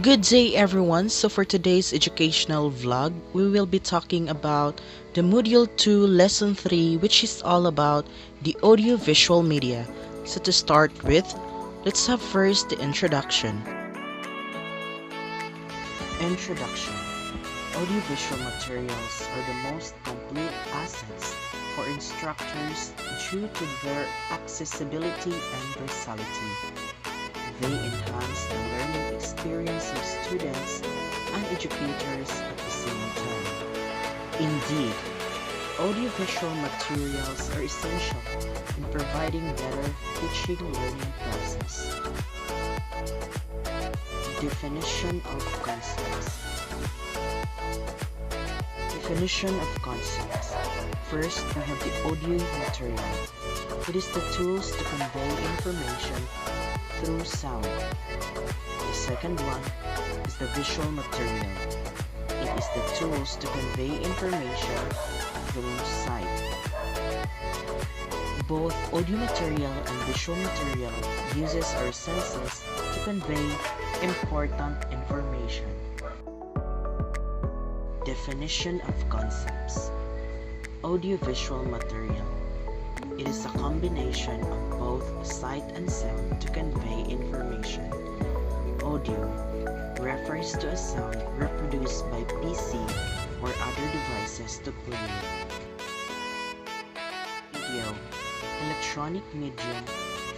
Good day everyone. So for today's educational vlog, we will be talking about the Module 2 Lesson 3, which is all about the audio-visual media. So to start with, let's have first the introduction. Introduction. Audiovisual materials are the most complete assets for instructors due to their accessibility and versatility. They enhance the learning experience of students and educators at the same time. Indeed, audiovisual materials are essential in providing better teaching learning process. Definition of concepts. Definition of concepts. First, we have the audio material. It is the tools to convey information through sound. The second one is the visual material. It is the tools to convey information through sight. Both audio material and visual material uses our senses to convey important information. Definition of concepts. Audiovisual material. It is a combination of both sight and sound to convey information. Audio refers to a sound reproduced by PC or other devices to play. Video, electronic medium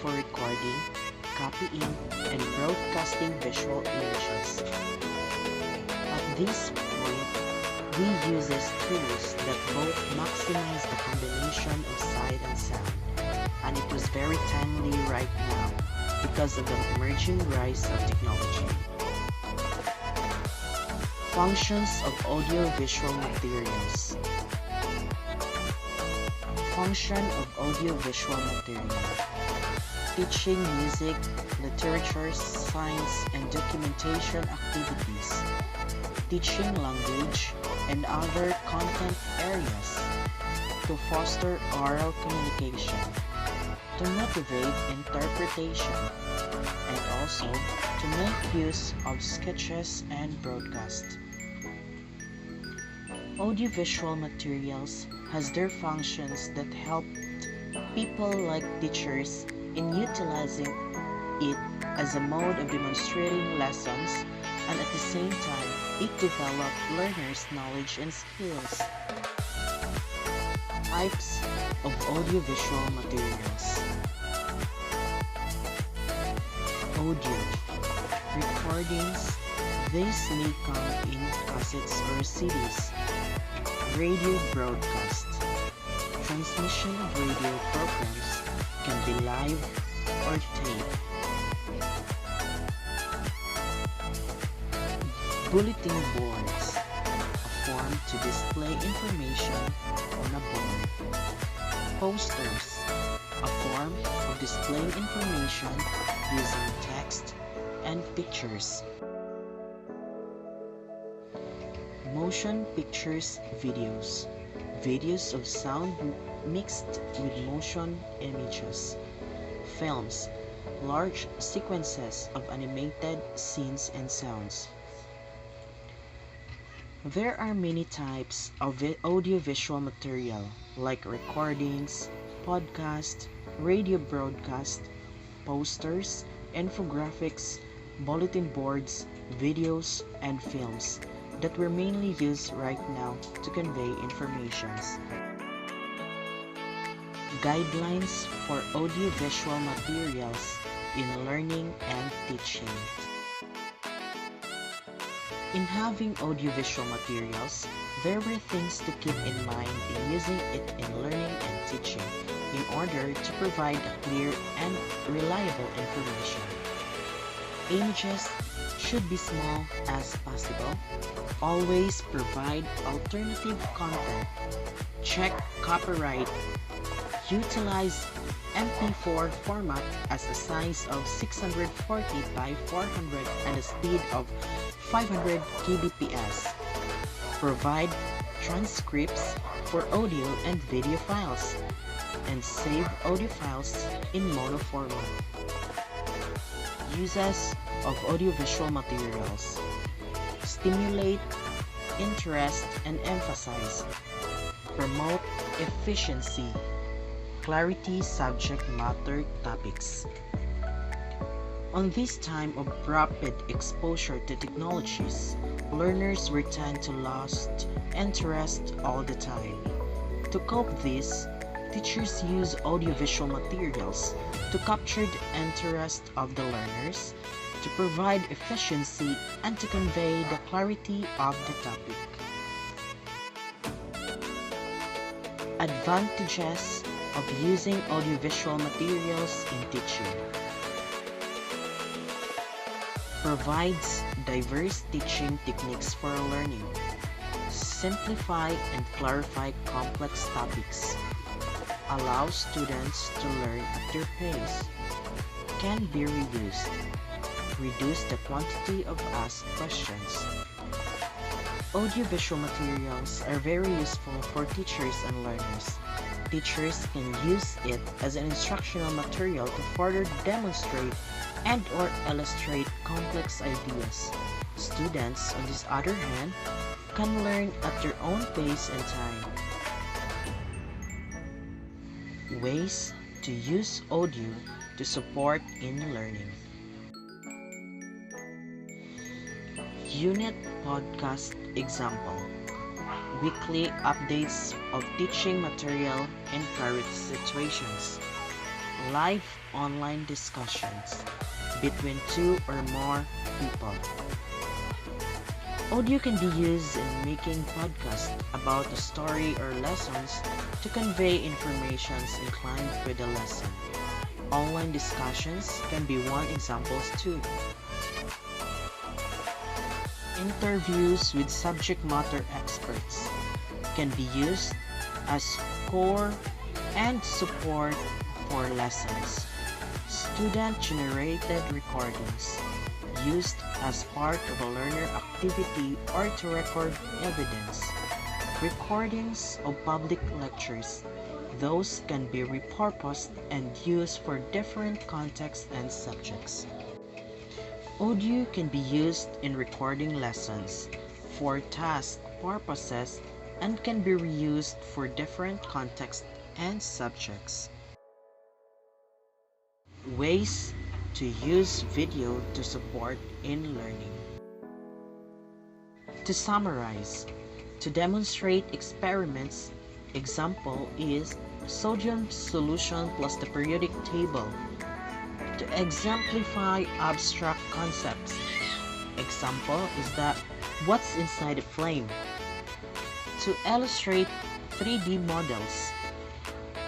for recording, copying, and broadcasting visual images. At this point, we use tools that both maximize the combination of sight and sound, and it was very timely right now because of the emerging rise of technology. Functions of audiovisual materials. Function of audiovisual material. Teaching music, literature, science, and documentation activities. Teaching language and other content areas. To foster oral communication. To motivate interpretation. And also to make use of sketches and broadcast. Audiovisual materials has their functions that help people like teachers in utilizing it as a mode of demonstrating lessons, and at the same time it develops learners' knowledge and skills. Types of audiovisual materials. Audio. Recordings. These may come in cassettes or CDs. Radio broadcast. Transmission of radio programs can be live or tape. Bulletin boards. A form to display information on a board. Posters. A form of displaying information using text and pictures. Motion pictures videos. Videos of sound mixed with motion images. Films. Large sequences of animated scenes and sounds. There are many types of audiovisual material like recordings, podcast, radio broadcast, posters, infographics, bulletin boards, videos, and films that we're mainly used right now to convey information. Guidelines for audiovisual materials in learning and teaching. In having audiovisual materials, there were things to keep in mind in using it in learning and teaching in order to provide a clear and reliable information. Images should be small as possible. Always provide alternative content. Check copyright. Utilize MP4 format as a size of 640 by 400 and a speed of 500 kbps. Provide transcripts for audio and video files, and save audio files in mono format. Uses of audiovisual materials: stimulate interest and emphasize, promote efficiency, clarity subject matter topics. On this time of rapid exposure to technologies, learners will tend to lose interest all the time. To cope with this, teachers use audiovisual materials to capture the interest of the learners, to provide efficiency, and to convey the clarity of the topic. Advantages of using audiovisual materials in teaching: provides diverse teaching techniques for learning, simplify and clarify complex topics, allows students to learn at their pace, can be reused, reduce the quantity of asked questions. Audiovisual materials are very useful for teachers and learners. Teachers can use it as an instructional material to further demonstrate and or illustrate complex ideas. Students, on this other hand, can learn at their own pace and time. Ways to use audio to support in learning: unit podcast example, weekly updates of teaching material in current situations, live online discussions between two or more people. Audio can be used in making podcasts about a story or lessons to convey information in line with the lesson. Online discussions can be one example too. Interviews with subject matter experts can be used as core and support for lessons. Student-generated recordings used as part of a learner activity or to record evidence. Recordings of public lectures. Those can be repurposed and used for different contexts and subjects. Audio can be used in recording lessons for task purposes and can be reused for different contexts and subjects. Ways to use video to support in learning. To summarize, to demonstrate experiments, example is sodium solution plus the periodic table. To exemplify abstract concepts, example is that what's inside a flame. To illustrate 3D models.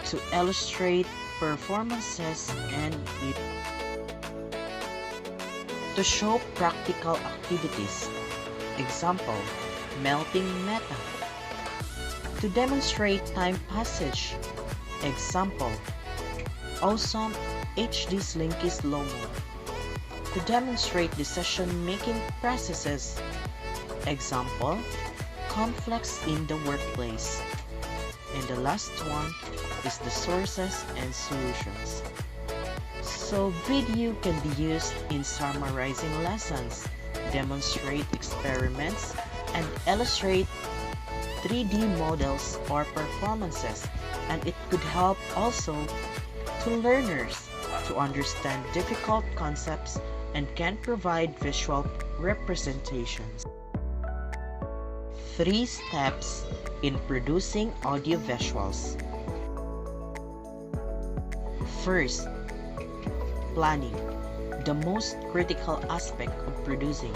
To illustrate performances and to show practical activities, example, melting metal. To demonstrate time passage, example, awesome HD Slinkies logo. To demonstrate decision-making processes, example, conflicts in the workplace. And the last one is the sources and solutions. So video can be used in summarizing lessons, demonstrate experiments, and illustrate 3D models or performances, and it could help also to learners to understand difficult concepts and can provide visual representations. 3 steps in producing audiovisuals. First, planning. The most critical aspect of producing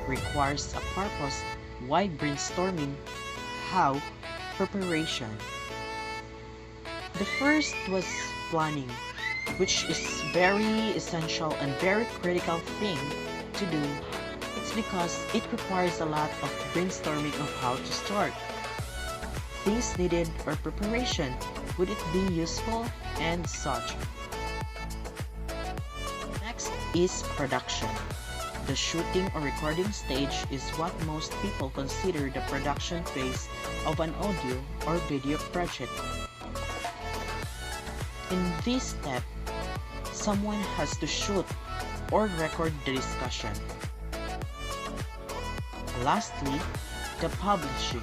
requires a purpose, wide brainstorming, how, preparation. The first was planning, which is very essential and very critical thing to do. It's because it requires a lot of brainstorming of how to start. Things needed or preparation, would it be useful and such. Next is production. The shooting or recording stage is what most people consider the production phase of an audio or video project. In this step, someone has to shoot or record the discussion. Lastly, the publishing.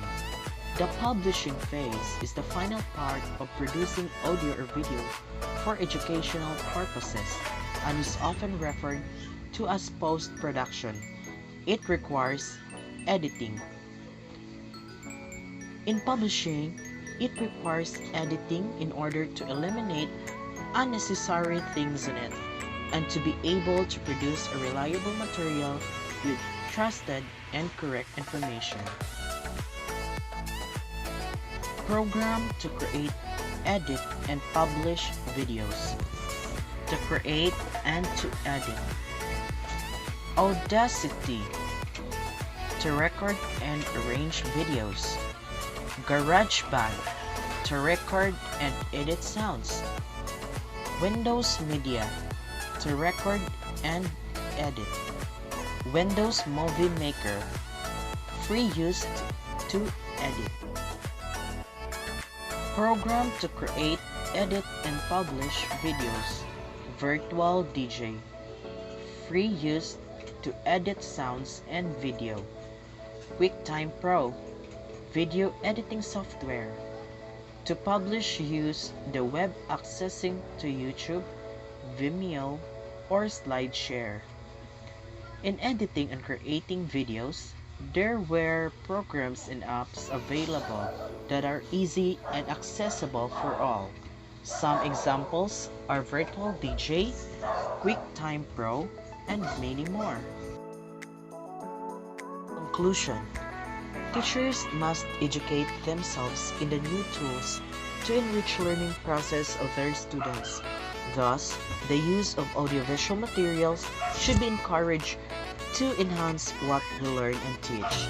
The publishing phase is the final part of producing audio or video for educational purposes and is often referred to as post-production. It requires editing. In publishing, it requires editing in order to eliminate unnecessary things in it and to be able to produce a reliable material with trusted and correct information. Program to create, edit, and publish videos. To create and to edit. Audacity. To record and arrange videos. GarageBand. To record and edit sounds. Windows Media. To record and edit. Windows Movie Maker. Free use to edit. Program to create, edit, and publish videos. Virtual DJ. Free use to edit sounds and video. QuickTime Pro. Video editing software. To publish, use the web accessing to YouTube, Vimeo, or SlideShare. In editing and creating videos, there were programs and apps available that are easy and accessible for all. Some examples are Virtual DJ, QuickTime Pro, and many more. Conclusion. Teachers must educate themselves in the new tools to enrich learning process of their students. Thus, the use of audiovisual materials should be encouraged to enhance what we learn and teach.